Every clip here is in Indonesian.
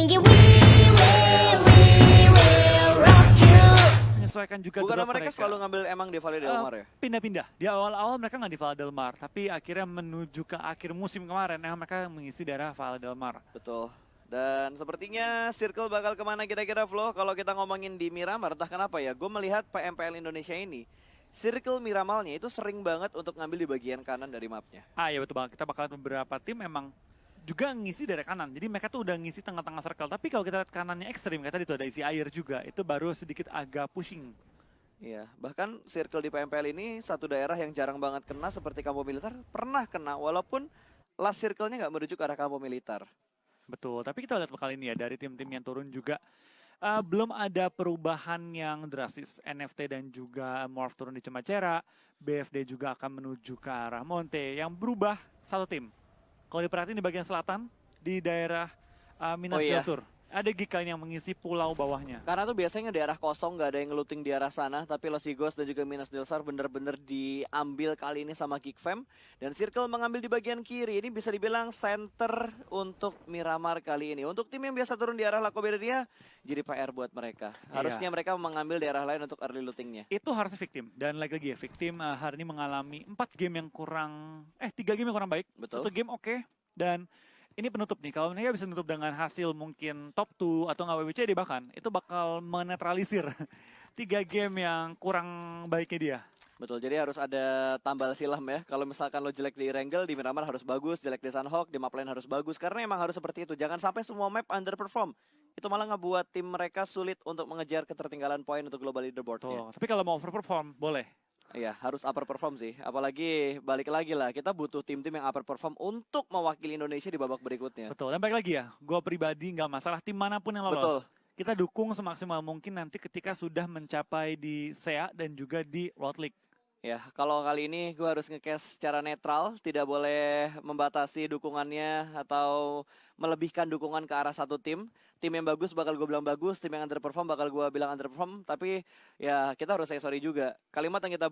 sing it, we will rock you. Menyesuaikan juga Bukan drop mereka selalu ngambil emang di Valle Del Mar ya? pindah-pindah. Di awal-awal mereka nggak di Valle Del Mar, tapi akhirnya menuju ke akhir musim kemarin, mereka mengisi daerah Valle Del Mar. Betul. Dan sepertinya circle bakal kemana kira-kira Flo? Kalau kita ngomongin di Miramar, entah kenapa ya, gue melihat PMPL Indonesia ini, circle Miramalnya itu sering banget untuk ngambil di bagian kanan dari mapnya. Ah ya betul banget, kita bakalan beberapa tim memang juga ngisi dari kanan. Jadi mereka tuh udah ngisi tengah-tengah circle. Tapi kalau kita lihat kanannya ekstrim, kayak tadi tuh ada isi air juga. Itu baru sedikit agak pushing. Iya, bahkan circle di PMPL ini satu daerah yang jarang banget kena seperti Kampo Militer pernah kena walaupun last circle-nya nggak merujuk ke arah Kampo Militer. Betul, tapi kita lihat kali ini ya dari tim-tim yang turun juga belum ada perubahan yang drastis. NFT dan juga Morph turun di Cemacera, BFD juga akan menuju ke arah Monte. Yang berubah satu tim. Kalau diperhatiin di bagian selatan, di daerah Minas Oh iya. del Sur, ada Gika yang mengisi pulau bawahnya. Karena tuh biasanya daerah kosong nggak ada yang ngelooting di arah sana, tapi Los Higos dan juga Minas del Sar bener-bener diambil kali ini sama Geekfam. Dan Circle mengambil di bagian kiri, ini bisa dibilang center untuk Miramar kali ini. Untuk tim yang biasa turun di arah La Coberia, jadi PR buat mereka. Harusnya mereka mengambil daerah lain untuk early lootingnya. Itu harusnya victim. Dan lagi-lagi ya, victim hari ini mengalami 4 game yang kurang, 3 game yang kurang baik. Betul. 1 game oke. Dan ini penutup nih, kalau mereka bisa nutup dengan hasil mungkin top 2 atau nggak WBCD bahkan, itu bakal menetralisir 3 game yang kurang baiknya dia. Betul, jadi harus ada tambal silam ya. Kalau misalkan lo jelek di Wrangle, di Miramar harus bagus, jelek di Sunhawk, di map lain harus bagus. Karena emang harus seperti itu, jangan sampai semua map underperform. Itu malah ngebuat tim mereka sulit untuk mengejar ketertinggalan poin untuk global leaderboard-nya. Tapi kalau mau overperform, boleh. Iya, harus upper perform sih. Apalagi balik lagi lah, kita butuh tim-tim yang upper perform untuk mewakili Indonesia di babak berikutnya. Betul, dan balik lagi ya, gue pribadi nggak masalah tim manapun yang lolos. Betul. Kita dukung semaksimal mungkin nanti ketika sudah mencapai di SEA dan juga di World League. Ya, kalau kali ini gue harus nge-cast secara netral, tidak boleh membatasi dukungannya atau melebihkan dukungan ke arah satu tim. Tim yang bagus bakal gue bilang bagus, tim yang underperform bakal gue bilang underperform, tapi ya kita harus say sorry juga. Kalimat yang kita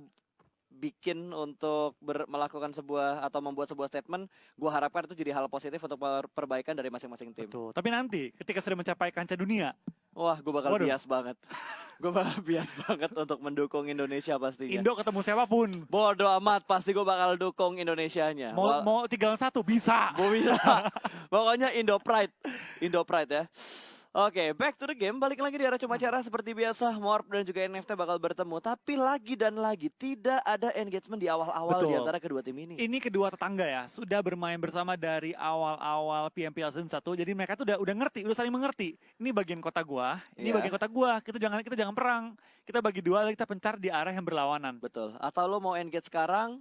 bikin untuk melakukan sebuah atau membuat sebuah statement, gue harapkan itu jadi hal positif untuk perbaikan dari masing-masing tim. Betul, tapi nanti ketika sudah mencapai kancah dunia, wah, gue bakal bias banget. Gue bakal bias banget untuk mendukung Indonesia pastinya. Indo ketemu siapapun. Bodoh amat, pasti gue bakal dukung Indonesianya. Mau 3-1 bisa. Gue bisa. Pokoknya Indo Pride ya. Oke, back to the game. Balik lagi di arah Cemacera seperti biasa. Morph dan juga NFT bakal bertemu. Tapi lagi dan lagi tidak ada engagement di awal-awal di antara kedua tim ini. Ini kedua tetangga ya, sudah bermain bersama dari awal-awal PMPL Season 1. Jadi mereka tuh udah ngerti, udah saling mengerti. Ini bagian kota gua, ini bagian kota gua. Kita jangan perang. Kita bagi dua, kita pencar di arah yang berlawanan. Betul. Atau lo mau engage sekarang,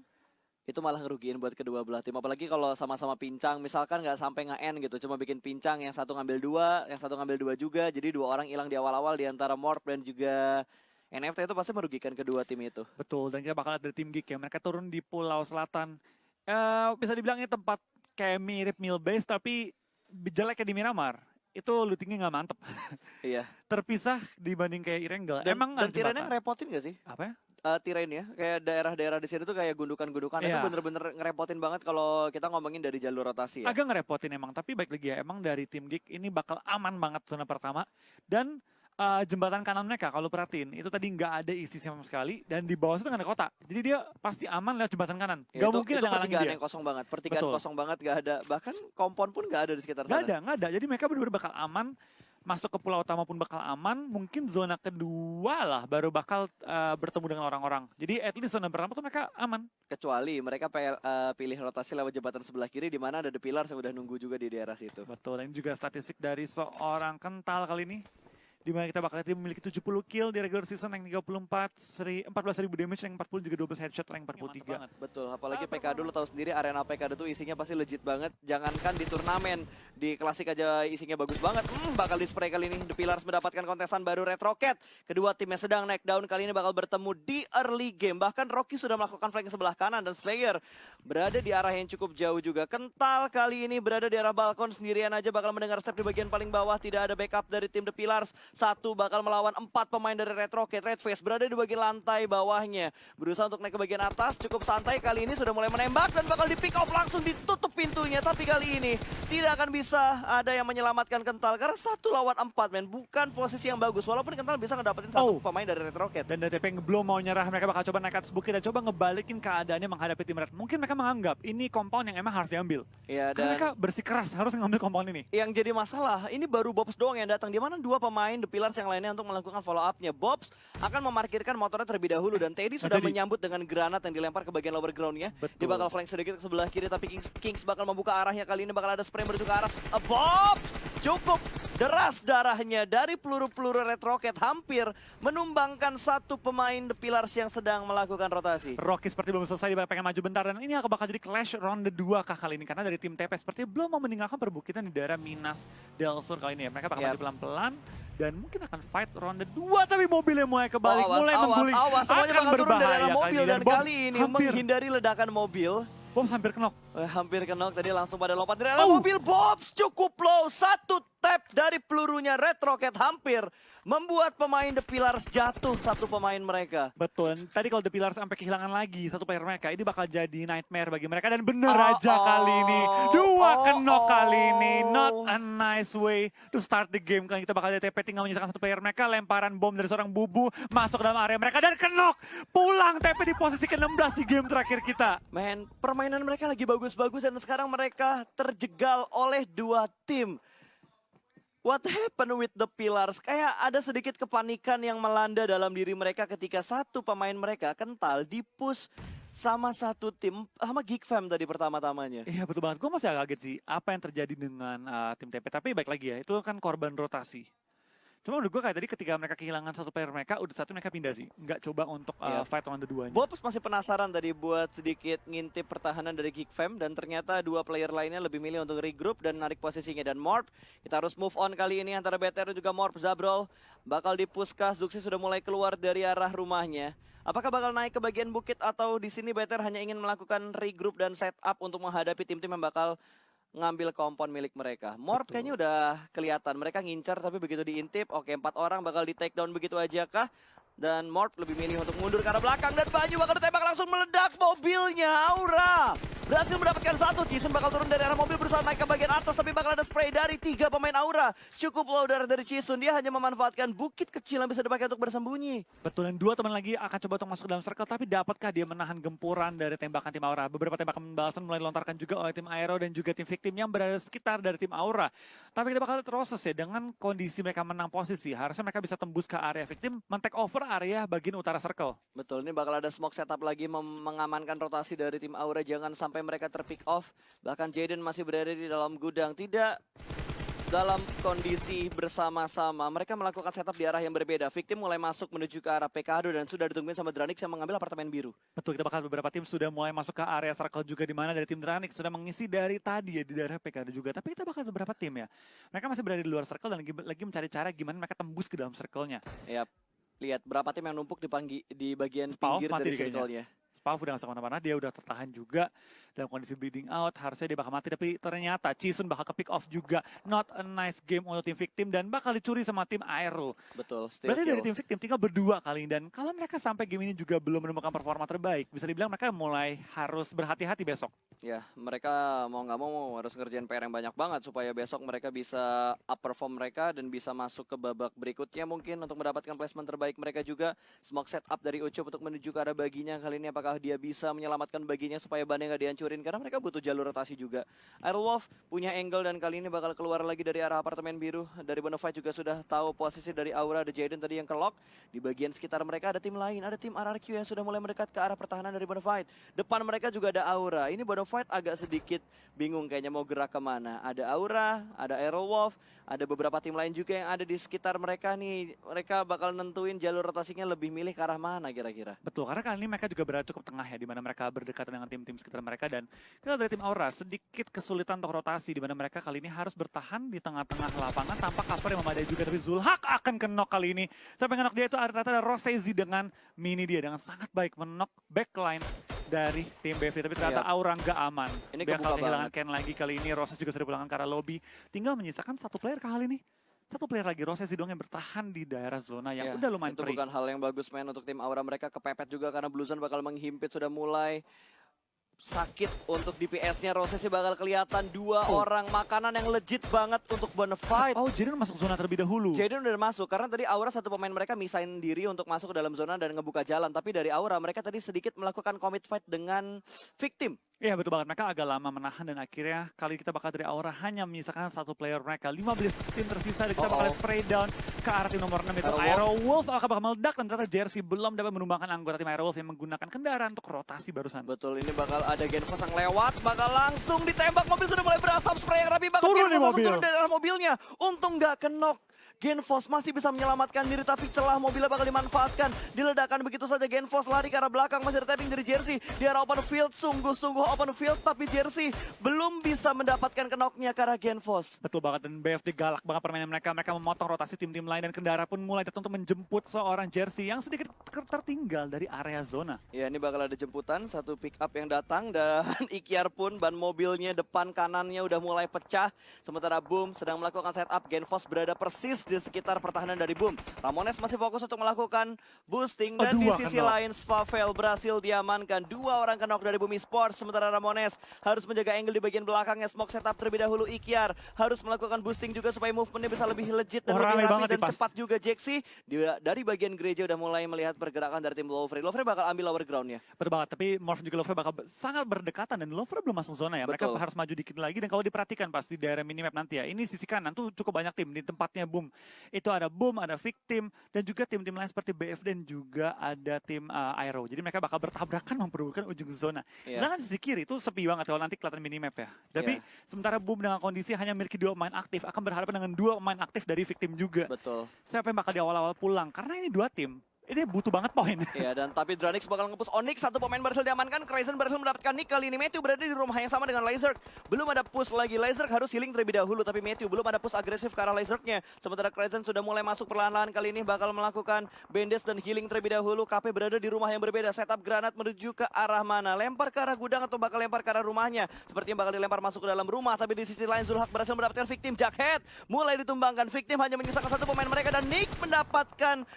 itu malah ngerugiin buat kedua belah tim. Apalagi kalau sama-sama pincang, misalkan nggak sampai nge-end gitu, cuma bikin pincang, yang satu ngambil 2, yang satu ngambil 2 juga, jadi 2 orang hilang di awal-awal di antara Morph dan juga NFT, itu pasti merugikan kedua tim itu. Betul, dan kita bakal ada tim Geek ya, mereka turun di Pulau Selatan. Bisa dibilang ini tempat kayak mirip Millbase, tapi jeleknya di Miramar. Itu lootingnya nggak mantep. Iya. Terpisah dibanding kayak Wrangle. Dan tirainya ngerepotin nggak sih? Apa ya? Tirain ya, kayak daerah-daerah di sini tuh kayak gundukan-gundukan. Itu bener-bener ngerepotin banget kalau kita ngomongin dari jalur rotasi ya. Agak ngerepotin emang, tapi baik lagi ya, emang dari tim Geek ini bakal aman banget zona pertama. Dan jembatan kanan mereka kalau perhatiin, itu tadi nggak ada isi sama sekali, dan di bawah itu nggak ada kota. Jadi dia pasti aman lewat jembatan kanan. Ya, gak mungkin ada ngalangin dia. Yang kosong banget, pertigaan kosong banget, gak ada. Bahkan kompon pun gak ada di sekitar sana. Nggak ada. Jadi mereka benar-benar bakal aman. Masuk ke pulau utama pun bakal aman, mungkin zona kedua lah baru bakal bertemu dengan orang-orang. Jadi at least zona pertama tuh mereka aman. Kecuali mereka pilih rotasi lewat jembatan sebelah kiri di mana ada The Pillars yang udah nunggu juga di daerah situ. Betul, dan juga statistik dari seorang kental kali ini. Di mana kita bakal memiliki 70 kill di regular season, rank 14.000 damage, rank 40 juga 12 headshot, rank 43. Betul, apalagi PK dulu tahu sendiri arena PK tuh isinya pasti legit banget. Jangankan di turnamen, di klasik aja isinya bagus banget. Bakal di spray kali ini. The Pillars mendapatkan kontestan baru Red Rocket. Kedua timnya sedang naik down, kali ini bakal bertemu di early game. Bahkan Rocky sudah melakukan flank sebelah kanan dan Slayer berada di arah yang cukup jauh juga. Kental kali ini berada di arah balkon sendirian aja, bakal mendengar step di bagian paling bawah. Tidak ada backup dari tim The Pillars. Satu bakal melawan 4 pemain dari Red Rocket. Red Face berada di bagian lantai bawahnya. Berusaha untuk naik ke bagian atas, cukup santai kali ini sudah mulai menembak dan bakal di pick off langsung ditutup pintunya. Tapi kali ini tidak akan bisa ada yang menyelamatkan Kental karena 1 lawan 4 men. Bukan posisi yang bagus walaupun Kental bisa ngedapetin satu pemain dari Red Rocket. Dan DTP belum mau nyerah, mereka bakal coba naik atas bukit dan coba ngebalikin keadaannya menghadapi tim Red. Mungkin mereka menganggap ini compound yang emang harus diambil. Iya, Karena dan mereka bersikeras harus ngambil compound ini. yang jadi masalah, ini baru Bobs doang yang datang. Di mana 2 pemain The Pillars yang lainnya untuk melakukan follow up-nya. Bobs akan memarkirkan motornya terlebih dahulu dan Teddy sudah menyambut dengan granat yang dilempar ke bagian lower ground-nya. Dia bakal flank sedikit ke sebelah kiri tapi Kings bakal membuka arahnya. Kali ini bakal ada spray menuju ke arah Bobs. Cukup deras darahnya dari peluru-peluru Red Rocket, hampir menumbangkan 1 pemain The Pillars yang sedang melakukan rotasi. Rocky seperti belum selesai, dia pengen maju bentar dan ini akan bakal jadi clash ronde 2 kah kali ini karena dari tim TP seperti belum mau meninggalkan perbukitan di daerah Minas Del Sur kali ini ya. Mereka bakal maju pelan-pelan dan mungkin akan fight ronde 2 tapi mobilnya mulai kebalik, mulai mengguling. Semuanya bakal turun dari arah mobil dan kali ini hampir menghindari ledakan mobil. Bobs hampir kenok. Hampir kenok tadi langsung pada lompat dari arah mobil. Bobs cukup low, 1 tap dari pelurunya Red Rocket hampir membuat pemain The Pillars jatuh 1 pemain mereka. Betul, tadi kalau The Pillars sampai kehilangan lagi 1 player mereka, ini bakal jadi nightmare bagi mereka dan bener aja kali ini. 2 kenok kali ini, not a nice way to start the game. Kali kita bakal DTP tinggal menyisakan 1 player mereka, lemparan bom dari seorang Bubu masuk dalam area mereka dan kenok. Pulang TP di posisi ke-16 di game terakhir kita. Men, permainan mereka lagi bagus-bagus dan sekarang mereka terjegal oleh 2 tim. What happened with the Pillars? Kayak ada sedikit kepanikan yang melanda dalam diri mereka ketika 1 pemain mereka Kental di-push sama 1 tim, sama Geek Fam tadi pertama-tamanya. Iya betul banget, gue masih agak kaget sih apa yang terjadi dengan tim TP. Tapi baik lagi ya, itu kan korban rotasi. Cuma menurut gue kayak tadi ketika mereka kehilangan 1 player mereka, udah 1 mereka pindah sih. Nggak coba untuk fight ronde 2-nya. Bobs masih penasaran tadi buat sedikit ngintip pertahanan dari Geek Fam. Dan ternyata 2 player lainnya lebih milih untuk regroup dan narik posisinya. Dan Morp, kita harus move on kali ini antara BTR dan juga Morp. Zabrol bakal dipuskah, Zuxi sudah mulai keluar dari arah rumahnya. Apakah bakal naik ke bagian bukit atau di sini BTR hanya ingin melakukan regroup dan setup untuk menghadapi tim-tim yang bakal ngambil kompon milik mereka. Morp kayaknya udah kelihatan. Mereka ngincar tapi begitu diintip, oke 4 orang bakal di take down begitu aja kah? Dan Morp lebih milih untuk mundur ke arah belakang dan Banyu bakal ditembak langsung meledak mobilnya. Aura berhasil mendapatkan 1. Jason bakal turun dari arah mobil berusaha naik ke bagian atas tapi bakal ada spray dari 3 pemain Aura. Cukup low dari Jason. Dia hanya memanfaatkan bukit kecil yang bisa dipakai untuk bersembunyi. Betul, dan 2 teman lagi akan coba untuk masuk dalam circle, tapi dapatkah dia menahan gempuran dari tembakan tim Aura? Beberapa tembakan balasan mulai dilontarkan juga oleh tim Aero dan juga tim Victim yang berada sekitar dari tim Aura. Tapi kita bakal lihat proses ya, dengan kondisi mereka menang posisi, harusnya mereka bisa tembus ke area Victim, men-take over area bagian utara circle. Betul, ini bakal ada smoke setup lagi mengamankan rotasi dari tim Aura. Jangan sampai mereka terpick off. Bahkan Jaden masih berada di dalam gudang. Tidak dalam kondisi bersama-sama. Mereka melakukan setup di arah yang berbeda. Victim mulai masuk menuju ke arah PKado dan sudah ditungguin sama Dranix yang mengambil apartemen biru. Betul, kita bakal beberapa tim sudah mulai masuk ke area circle juga, di mana dari tim Dranix sudah mengisi dari tadi ya di daerah PKado juga. Tapi kita bakal beberapa tim ya. Mereka masih berada di luar circle dan lagi mencari cara gimana mereka tembus ke dalam circle-nya. Yap. Lihat berapa tim yang numpuk di bagian Spauf pinggir mati dari circle-nya. Spauf udah gak kemana-mana, dia udah tertahan juga dalam kondisi bleeding out, harusnya dia bakal mati, tapi ternyata Chisun bakal ke pick off juga. Not a nice game untuk tim Victim dan bakal dicuri sama tim Aero. Betul, Berarti dari tim Victim tinggal berdua kali ini, dan kalau mereka sampai game ini juga belum menemukan performa terbaik, bisa dibilang mereka mulai harus berhati-hati besok. Ya, mereka mau nggak mau harus ngerjain PR yang banyak banget supaya besok mereka bisa up perform mereka dan bisa masuk ke babak berikutnya mungkin untuk mendapatkan placement terbaik mereka juga. Smoke setup dari Ucup untuk menuju ke arah baginya. Kali ini apakah dia bisa menyelamatkan baginya supaya bannya nggak dihancurin karena mereka butuh jalur rotasi juga. Airwolf punya angle dan kali ini bakal keluar lagi dari arah apartemen biru. Dari Bonafide juga sudah tahu posisi dari Aura. Ada Jaden tadi yang ke lock. Di bagian sekitar mereka ada tim lain. Ada tim RRQ yang sudah mulai mendekat ke arah pertahanan dari Bonafide. Depan mereka juga ada Aura. Ini Bonafide agak sedikit bingung kayaknya mau gerak kemana. Ada Aura, ada Aerowolf, ada beberapa tim lain juga yang ada di sekitar mereka nih. Mereka bakal nentuin jalur rotasinya lebih milih ke arah mana kira-kira. Betul, karena kali ini mereka juga berada cukup tengah ya, di mana mereka berdekatan dengan tim-tim sekitar mereka, dan kita dari tim Aura sedikit kesulitan untuk rotasi, di mana mereka kali ini harus bertahan di tengah-tengah lapangan tanpa cover yang memadai juga. Tapi Zulhak akan kenok kali ini. Sampai ngenok dia itu ternyata ada Rosezi dengan mini dia dengan sangat baik menok backline dari tim BFD, tapi ternyata Aura nggak aman. Ini bakal kehilangan banget. Ken lagi kali ini. Roses juga sudah pulangan ke arah lobby. Tinggal menyisakan 1 player kali ini. satu player lagi Rosesi doang yang bertahan di daerah zona yang Ya, udah lumayan itu perih. bukan hal yang bagus men untuk tim Aura. Mereka kepepet juga karena Blue Zone bakal menghimpit, sudah mulai sakit untuk DPS-nya. Rosesi bakal kelihatan dua Oh. orang makanan yang legit banget untuk Bonafide. Oh, jadi masuk zona terlebih dahulu. Jaden udah masuk karena tadi Aura satu pemain mereka misain diri untuk masuk ke dalam zona dan ngebuka jalan. Tapi dari Aura mereka tadi sedikit melakukan commit fight dengan victim. Iya betul banget, mereka agak lama menahan dan akhirnya kali kita bakal dari Aura hanya menyisakan satu player mereka. 15 tim tersisa dan kita bakal spray down ke arah tim nomor 6 itu Aerowolf akan bakal meledak dan ternyata Jersey belum dapat menumbangkan anggota tim Aerowolf yang menggunakan kendaraan untuk rotasi barusan. Betul, ini bakal ada Genfos yang lewat, bakal langsung ditembak, mobil sudah mulai berasap, spray yang rapi, bakal Turun nih Genfos mobil. turun dari dalam mobilnya. Untung nggak kenok. Genfos masih bisa menyelamatkan diri, tapi celah mobilnya bakal dimanfaatkan. Diledakkan begitu saja, Genfos lari ke arah belakang, masih ada tapping dari Jersey. Di arah open field, sungguh-sungguh open field, tapi Jersey belum bisa mendapatkan kenoknya ke arah Genfos. Betul banget, dan BFD galak banget permainan mereka. Mereka memotong rotasi tim-tim lain dan kendaraan pun mulai datang untuk menjemput seorang Jersey yang sedikit tertinggal dari area zona. Ya, ini bakal ada jemputan, satu pick up yang datang dan Ikyar pun ban mobilnya depan kanannya udah mulai pecah. Sementara Boom sedang melakukan setup, Genfos berada persis di sekitar pertahanan dari Boom. Ramones masih fokus untuk melakukan boosting dan di sisi lain Spavel berhasil diamankan. Dua orang kenok dari Boom Esports, sementara Ramones harus menjaga angle di bagian belakangnya. Smoke setup terlebih dahulu, Ikyar harus melakukan boosting juga supaya movementnya bisa lebih legit dan lebih rapi dan cepat juga. Jeksy dari bagian gereja udah mulai melihat pergerakan dari tim Lovre. Lovre bakal ambil lower ground-nya. Betul banget, tapi Morph juga Lovre bakal sangat berdekatan dan Lovre belum masuk zona ya. Mereka harus maju dikit lagi dan kalau diperhatikan pas di daerah minimap nanti ya, ini sisi kanan tuh cukup banyak tim di tempatnya Boom. Itu ada Boom, ada Victim, dan juga tim-tim lain seperti BF dan juga ada tim Aero. Jadi mereka bakal bertabrakan memperebutkan ujung zona. Sedangkan sisi kiri itu sepi banget kalau nanti kelihatan minimap ya. Tapi sementara Boom dengan kondisi hanya memiliki 2 pemain aktif, akan berhadapan dengan 2 pemain aktif dari Victim juga. Betul. Siapa yang bakal di awal-awal pulang? Karena ini 2 tim. Ini butuh banget poin. Iya, dan tapi Dranix bakal nge-push Onyx, satu pemain berhasil diamankan, Crazen berhasil mendapatkan nick. Kali ini Matthew berada di rumah yang sama dengan Lazerk. Belum ada push lagi, Lazerk harus healing terlebih dahulu, tapi Matthew belum ada push agresif ke arah Lazerknya. Sementara Crazen sudah mulai masuk perlahan-lahan, kali ini bakal melakukan bandage dan healing terlebih dahulu. KP berada di rumah yang berbeda, setup granat menuju ke arah mana? Lempar ke arah gudang atau bakal lempar ke arah rumahnya? Sepertinya bakal dilempar masuk ke dalam rumah, tapi di sisi lain Zulhak berhasil mendapatkan victim. Jackhead mulai ditumbangkan, victim hanya menyisakan satu pemain mereka dan Nick mendapatkan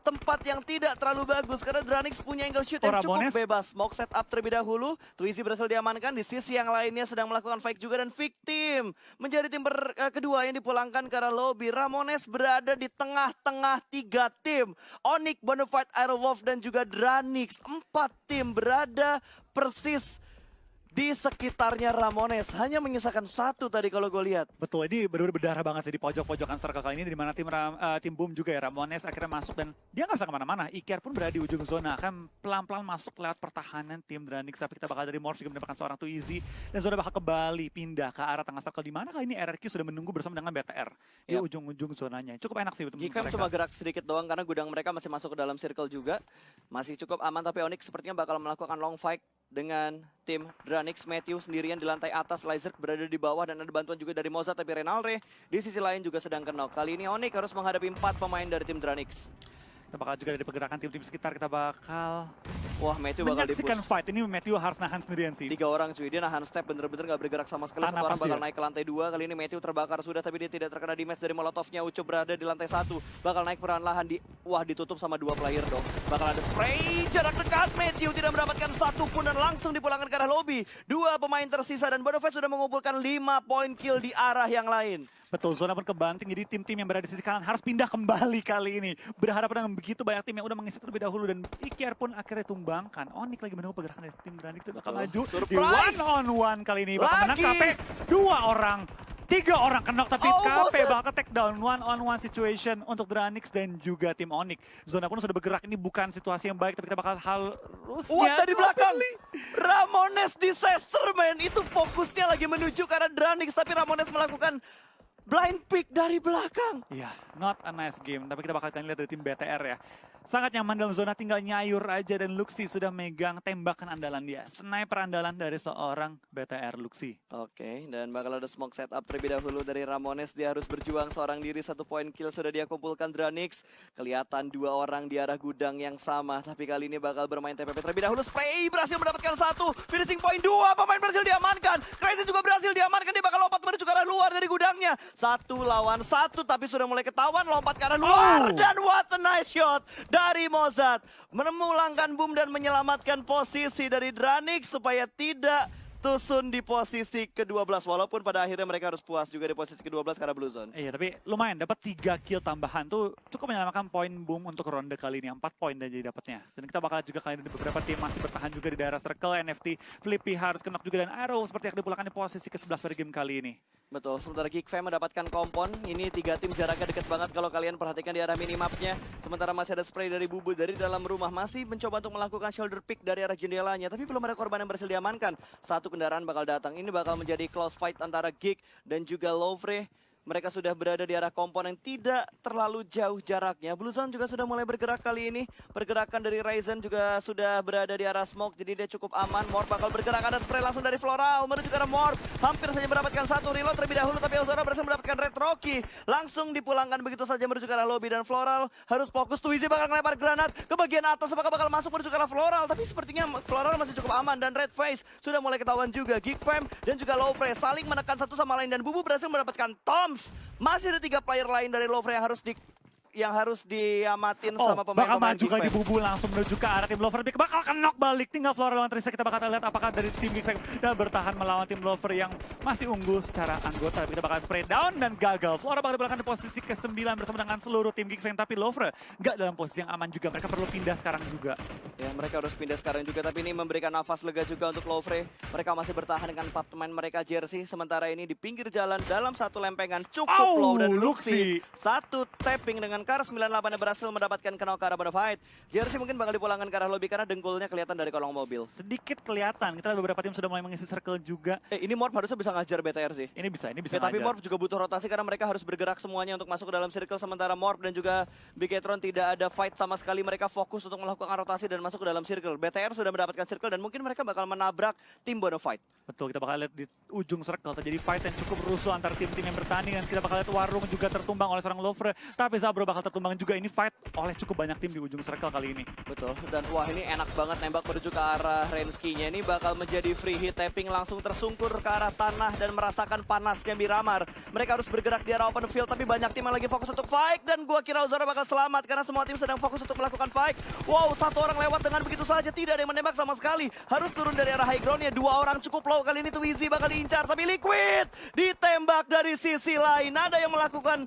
tempat yang tidak terlalu bagus karena Dranix punya angle shoot yang cukup bebas. Smoke setup terlebih dahulu, Twizy berhasil diamankan. Di sisi yang lainnya sedang melakukan fake juga dan victim menjadi tim kedua yang dipulangkan ke arah lobby. Ramones berada di tengah-tengah 3 tim. Onyx, Bonafide, Aerowolf dan juga Dranix. 4 tim berada persis di sekitarnya Ramones. Hanya menyisakan 1 tadi kalau gue lihat. Betul, ini benar-benar berdarah banget sih di pojok-pojokan circle kali ini, di mana tim Boom juga ya, Ramones akhirnya masuk dan dia nggak bisa kemana-mana. Ikyar pun berada di ujung zona, akan pelan-pelan masuk lewat pertahanan tim Dranix. Tapi kita bakal dari Morph juga mendapatkan seorang Twizy dan zona bakal kembali pindah ke arah tengah circle, di mana kali ini RRQ sudah menunggu bersama dengan BTR di ujung-ujung zonanya. Cukup enak sih untuk Geekam cuma gerak sedikit doang karena gudang mereka masih masuk ke dalam circle juga. Masih cukup aman, tapi Onyx sepertinya bakal melakukan long fight dengan tim Dranix. Matthew sendirian di lantai atas, Lazerk berada di bawah dan ada bantuan juga dari Mozart, tapi Renalre di sisi lain juga sedang kenok. Kali ini Onyx harus menghadapi 4 pemain dari tim Dranix. Kita bakal juga dari pergerakan tim-tim sekitar, kita bakal Matthew bakal menyaksikan di-push. fight. Ini Matthew harus nahan sendirian sih. 3 orang cuy, dia nahan step bener-bener gak bergerak sama sekali. Satu orang bakal naik ke lantai 2. Kali ini Matthew terbakar sudah, tapi dia tidak terkena damage dari Molotovnya. Ucup berada di lantai 1, bakal naik perlahan-lahan ditutup sama 2 player dong. Bakal ada spray jarak dekat, Matthew tidak mendapatkan 1 pun dan langsung dipulangkan ke arah lobby. 2 pemain tersisa dan Bonafide sudah mengumpulkan 5 poin kill di arah yang lain. Betul, zona pun kebanting, jadi tim-tim yang berada di sisi kanan harus pindah kembali kali ini. Berhadapan dengan begitu banyak tim yang udah mengisi terlebih dahulu dan Ikyar pun akhirnya tumbangkan. Onyx lagi menunggu pergerakan dari tim Dranix bakal maju di 1-on-1 kali ini. Bakal menang KP, 2 orang. 3 orang kenok, tapi KP bakal take down 1-on-1 situation untuk Dranix dan juga tim Onyx. Zona pun sudah bergerak, ini bukan situasi yang baik, tapi kita bakal harusnya dari belakang Ramones disaster man. Itu fokusnya lagi menuju ke arah Dranix, tapi Ramones melakukan blind pick dari belakang. Iya, not a nice game, tapi kita bakal lihat dari tim BTR ya. Sangat nyaman dalam zona, tinggal nyayur aja dan Luxi sudah megang tembakan andalan dia. Sniper andalan dari seorang BTR Luxi. Oke, dan bakal ada smoke setup terlebih dahulu dari Ramones. Dia harus berjuang seorang diri, 1 poin kill sudah dia kumpulkan Dranix. Kelihatan 2 orang di arah gudang yang sama, tapi kali ini bakal bermain TPP terlebih dahulu. Spray berhasil mendapatkan 1, finishing point 2, pemain berhasil diamankan. Crazy juga berhasil diamankan, dia bakal lompat menuju ke arah luar dari gudangnya. 1 lawan 1, tapi sudah mulai ketahuan, lompat ke arah luar. Dan what a nice shot dari Mozart, memulangkan boom dan menyelamatkan posisi dari Dranix supaya tidak tusun di posisi ke-12. Walaupun pada akhirnya mereka harus puas juga di posisi ke-12 karena Blue Zone. Iya, tapi lumayan dapat 3 kill tambahan tuh cukup menyelamatkan poin boom untuk ronde kali ini. 4 poin dan jadi dapatnya. Dan kita bakal juga kali ini beberapa tim masih bertahan juga di daerah circle. NFT, Flippy harus knock juga dan Arrow seperti yang dipulangkan di posisi ke-11 pada game kali ini. Betul, sementara Geek Fam mendapatkan kompon. Ini 3 tim jaraknya dekat banget kalau kalian perhatikan di arah minimapnya. Sementara masih ada spray dari Bubu dari dalam rumah. Masih mencoba untuk melakukan shoulder pick dari arah jendelanya. Tapi belum ada korban yang berhasil diamankan. 1 kendaraan bakal datang. Ini bakal menjadi close fight antara Geek dan juga Lovre. Mereka sudah berada di arah kompon yang tidak terlalu jauh jaraknya. Blue Zone juga sudah mulai bergerak kali ini. Pergerakan dari Ryzen juga sudah berada di arah smoke, jadi dia cukup aman. Morp bakal bergerak, ada spray langsung dari Floral menuju ke arah Morp. Hampir saja mendapatkan 1 reload terlebih dahulu, tapi Ozora berhasil mendapatkan Red Rocky. Langsung dipulangkan begitu saja menuju ke arah lobby, dan Floral harus fokus. Twizy bakal ngelempar granat ke bagian atas, apakah bakal masuk menuju ke arah Floral. Tapi sepertinya Floral masih cukup aman, dan Red Face sudah mulai ketahuan juga. Geek Fam dan juga Lovre saling menekan satu sama lain, dan Bubu berhasil mendapatkan Toms. Masih ada 3 player lain dari Lovre yang harus diamatin sama bakal pemain-pemain maju Geek kan di Fam. Bubu langsung menuju ke arah tim Lover. Bakal knock balik, tinggal Flora lawan Trisa. Kita bakal lihat apakah dari tim Geek Fam dan bertahan melawan tim Lover yang masih unggul secara anggota. Kita bakal spray down dan gagal. Flora bakal dibelakang di posisi ke-9 bersama dengan seluruh tim Geek Fam, tapi Lover nggak dalam posisi yang aman juga. Mereka perlu pindah sekarang juga. Ya, mereka harus pindah sekarang juga, tapi ini memberikan nafas lega juga untuk Lovre. Mereka masih bertahan dengan 4 pemain mereka Jersey. Sementara ini di pinggir jalan dalam 1 lempengan cukup low dan Luxi. 1 tapping dengan Kar 98 yang berhasil mendapatkan knock ke arah Bonafide. Jersey mungkin bakal dipulangkan ke arah lobby karena dengkulnya kelihatan dari kolong mobil. Sedikit kelihatan, kita beberapa tim sudah mulai mengisi circle juga. Ini Morph harusnya bisa ngajar BTR sih. Ini bisa Ya, tapi Morph juga butuh rotasi karena mereka harus bergerak semuanya untuk masuk ke dalam circle. Sementara Morph dan juga Bigetron tidak ada fight sama sekali. Mereka fokus untuk melakukan rotasi dan masuk ke dalam circle. BTR sudah mendapatkan circle dan mungkin mereka bakal menabrak tim Bonafide. Betul, kita bakal lihat di ujung circle terjadi fight yang cukup rusuh antar tim-tim yang bertanding, dan kita bakal lihat Warung juga tertumbang oleh seorang Lovre, tapi Zabro bakal tertumbang juga. Ini fight oleh cukup banyak tim di ujung circle kali ini. Betul, dan wah ini enak banget nembak menuju ke arah Renski-nya. Ini bakal menjadi free hit, tapping langsung tersungkur ke arah tanah dan merasakan panasnya Miramar. Mereka harus bergerak di arah open field, tapi banyak tim yang lagi fokus untuk fight, dan gua kira Ozora bakal selamat karena semua tim sedang fokus untuk melakukan fight. Wow, 1 orang lewat dengan begitu saja, tidak ada yang menembak sama sekali. Harus turun dari arah high ground-nya, 2 orang cukup low. Kali ini Twizy bakal diincar, tapi Liquid ditembak dari sisi lain. Ada yang melakukan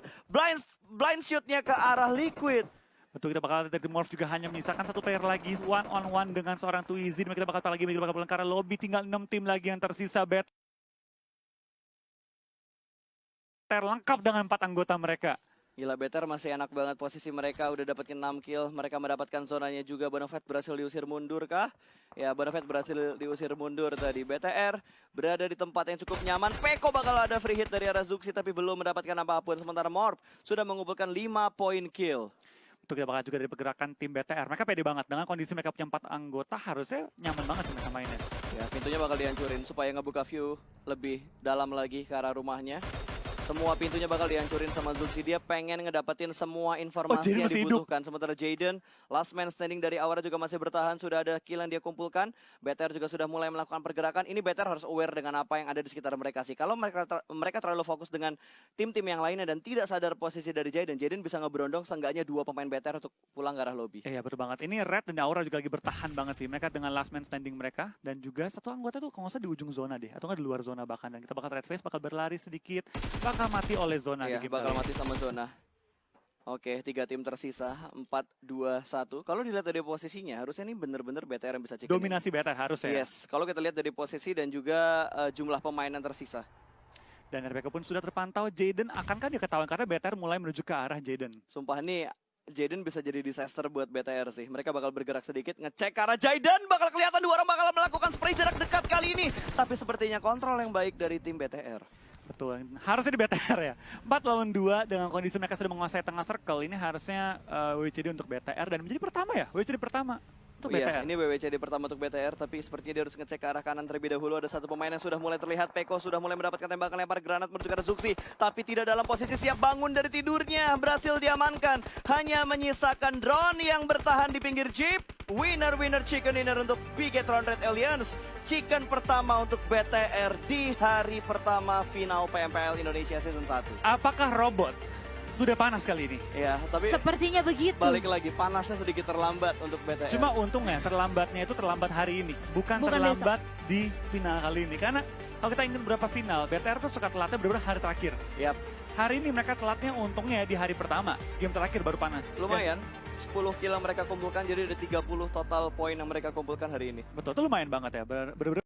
blind shoot-nya ke arah Liquid. Betul, kita bakal lihat dari Morph juga hanya menyisakan 1 player lagi one on one dengan seorang Twizy. Kita bakal pulang ke arah lobby, tinggal 6 tim lagi yang tersisa. BTR lengkap dengan 4 anggota mereka. Gila, BTR masih enak banget posisi mereka, udah dapetin 6 kill. Mereka mendapatkan zonanya juga. Bonafide berhasil diusir mundur kah? Ya, Bonafide berhasil diusir mundur tadi. BTR berada di tempat yang cukup nyaman. Peko bakal ada free hit dari arah Zuxi, tapi belum mendapatkan apapun. Sementara Morph sudah mengumpulkan 5 poin kill. Untuk kita bakal juga dari pergerakan tim BTR. Mereka pede banget dengan kondisi mereka punya 4 anggota, harusnya nyaman banget sih mereka mainnya. Ya, pintunya bakal dihancurin supaya ngebuka view lebih dalam lagi ke arah rumahnya. Semua pintunya bakal dihancurin sama Zuxi. Dia pengen ngedapetin semua informasi Jaden yang masih dibutuhkan. Sementara Jaden, last man standing dari Aura juga masih bertahan. Sudah ada kill yang dia kumpulkan. BTR juga sudah mulai melakukan pergerakan. Ini BTR harus aware dengan apa yang ada di sekitar mereka sih. Kalau mereka terlalu fokus dengan tim-tim yang lainnya dan tidak sadar posisi dari Jaden bisa ngeberondong seenggaknya 2 pemain BTR untuk pulang ke arah lobby. Iya, betul banget. Ini Red dan Aura juga lagi bertahan banget sih. Mereka dengan last man standing mereka. Dan juga 1 anggota tuh kalau nggak salah di ujung zona deh. Atau nggak di luar zona bahkan. Dan kita bakal Red Face bakal berlari sedikit. Bakal mati oleh zona. Iya, bakal mati sama zona. Oke, 3 tim tersisa, 4, 2, 1. Kalau dilihat dari posisinya, harusnya ini bener-bener BTR yang bisa chicken Dominasi BTR harusnya. Yes, kalau kita lihat dari posisi dan juga jumlah pemain yang tersisa. Dan RBK pun sudah terpantau. Jaden akankah dia ketahuan karena BTR mulai menuju ke arah Jaden. Sumpah nih, Jaden bisa jadi disaster buat BTR sih. Mereka bakal bergerak sedikit, ngecek ke arah Jaden. Bakal kelihatan 2 orang bakal melakukan spray jarak dekat kali ini. Tapi sepertinya kontrol yang baik dari tim BTR. Betul, harusnya di BTR ya. 4 lawan 2 dengan kondisi mereka sudah menguasai tengah circle, ini harusnya WCD untuk BTR dan menjadi pertama ya, WCD pertama untuk Iya, BTR. ini WWCD pertama untuk BTR, tapi sepertinya dia harus ngecek ke arah kanan terlebih dahulu. Ada satu pemain yang sudah mulai terlihat, Peko sudah mulai mendapatkan tembakan lempar granat menuju ke arah Zuxi, tapi tidak dalam posisi siap bangun dari tidurnya. Berhasil diamankan, hanya menyisakan drone yang bertahan di pinggir jeep. Winner chicken dinner untuk Bigetron Red Alliance. Chicken pertama untuk BTR di hari pertama final PMPL Indonesia Season 1. Apakah robot sudah panas kali ini? Ya, tapi Sepertinya begitu. balik lagi, panasnya sedikit terlambat untuk BTR. Cuma untungnya terlambatnya itu terlambat hari ini, bukan terlambat di final kali ini. Karena kalau kita ingat beberapa final, BTR tuh suka telatnya beberapa hari terakhir. Yap. Hari ini mereka telatnya untungnya di hari pertama, game terakhir baru panas. Lumayan, 10 kill yang mereka kumpulkan, jadi ada 30 total poin yang mereka kumpulkan hari ini. Betul, itu lumayan banget ya. Bener-bener